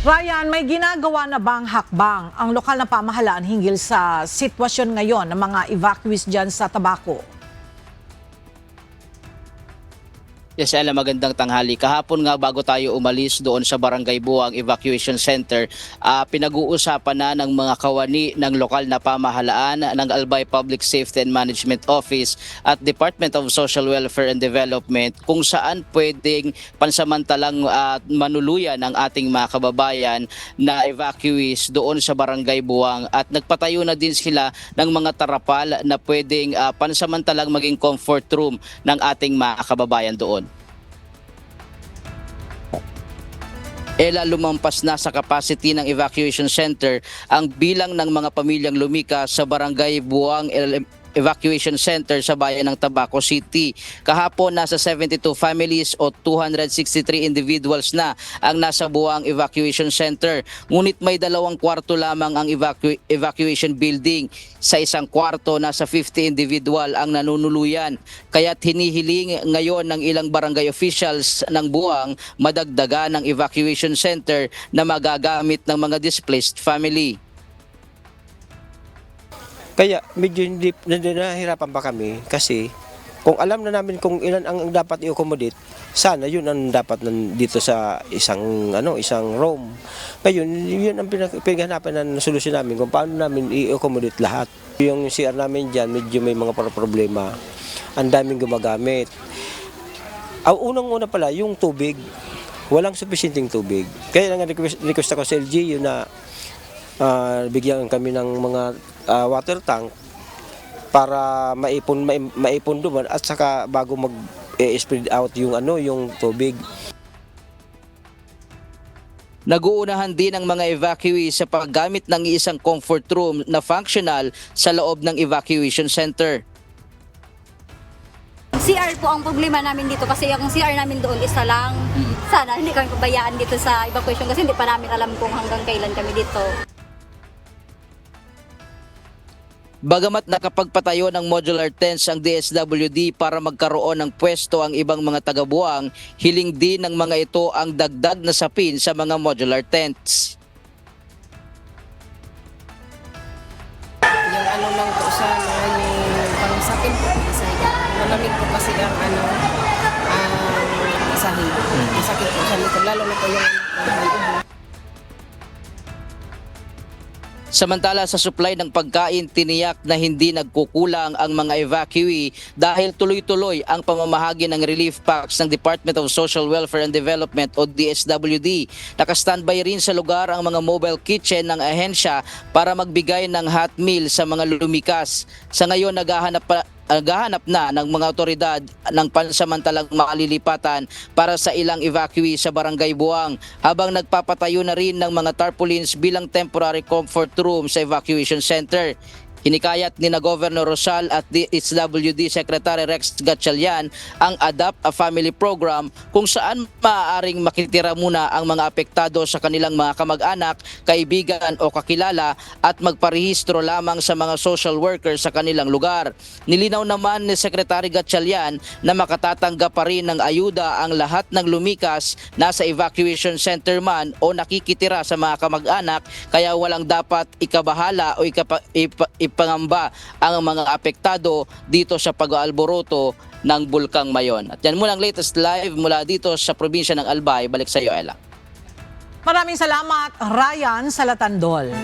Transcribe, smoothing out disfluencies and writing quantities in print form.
Ryan, may ginagawa na bang hakbang ang lokal na pamahalaan hinggil sa sitwasyon ngayon ng mga evacuees dyan sa Tabaco? Yes, Ella, magandang tanghali. Kahapon nga bago tayo umalis doon sa Barangay Buang Evacuation Center, pinag-uusapan na ng mga kawani ng lokal na pamahalaan ng Albay Public Safety and Management Office at Department of Social Welfare and Development kung saan pwedeng pansamantalang manuluyan ng ating mga kababayan na evacuees doon sa Barangay Buang, at nagpatayo na din sila ng mga tarapal na pwedeng pansamantalang maging comfort room ng ating mga kababayan doon. Lumampas na sa capacity ng evacuation center ang bilang ng mga pamilyang lumikas sa Barangay Buang Evacuation Center sa bayan ng Tabaco City. Kahapon nasa 72 families o 263 individuals na ang nasa Buang Evacuation Center. Ngunit may 2 kwarto lamang ang evacuation building. Sa isang kwarto nasa 50 individual ang nanunuluyan. Kaya't hinihiling ngayon ng ilang barangay officials ng Buang madagdagan ng evacuation center na magagamit ng mga displaced family. Kaya medyo nahihirapan pa kami kasi kung alam na namin kung ilan ang dapat i-accommodate, sana yun ang dapat dito sa isang room. Ngayon, yun ang pinaghanapan ng solusyon namin kung paano namin i-accommodate lahat. Yung CR namin dyan, medyo may mga problema. Ang daming gumagamit. Ang unang-una pala, yung tubig. Walang sufficienting tubig. Kaya nga request ako sa LGU na bigyan kami ng mga water tank para maipon doon at saka bago mag-spread out yung tubig. Nag-uunahan din ang mga evacuees sa paggamit ng isang comfort room na functional sa loob ng evacuation center. CR po ang problema namin dito kasi yung CR namin doon isa lang. Sana hindi kami pabayaan dito sa evacuation kasi hindi pa namin alam kung hanggang kailan kami dito. Bagamat nakapagpatayo ng modular tents ang DSWD para magkaroon ng pwesto ang ibang mga taga-Buang, hiling din ng mga ito ang dagdag na sapin sa mga modular tents. Yung lang po sa mga yung pangsapin po sa higa. Malamig po kasi ang sahig. Masakit po sa likod, lalo na po yung ubo. Samantala sa supply ng pagkain, tiniyak na hindi nagkukulang ang mga evacuee dahil tuloy-tuloy ang pamamahagi ng relief packs ng Department of Social Welfare and Development o DSWD. Nakastandby rin sa lugar ang mga mobile kitchen ng ahensya para magbigay ng hot meal sa mga lumikas. Sa ngayon naghahanap na ng mga otoridad ng pansamantalang makalilipatan para sa ilang evacuee sa Barangay Buang, habang nagpapatayo na rin ng mga tarpaulins bilang temporary comfort room sa evacuation center. Hinikayat ni na Governor Rosal at DSWD Secretary Rex Gatchalian ang Adapt a Family Program kung saan maaaring makitira muna ang mga apektado sa kanilang mga kamag-anak, kaibigan o kakilala at magparehistro lamang sa mga social workers sa kanilang lugar. Nilinaw naman ni Secretary Gatchalian na makatatanggap pa rin ng ayuda ang lahat ng lumikas nasa evacuation center man o nakikitira sa mga kamag-anak, kaya walang dapat ikabahala o ipangamba ang mga apektado dito sa pag-aalboroto ng Bulkang Mayon. At yan muna ang latest live mula dito sa probinsya ng Albay. Balik sa iyo, Ella. Maraming salamat, Ryan Salatandol.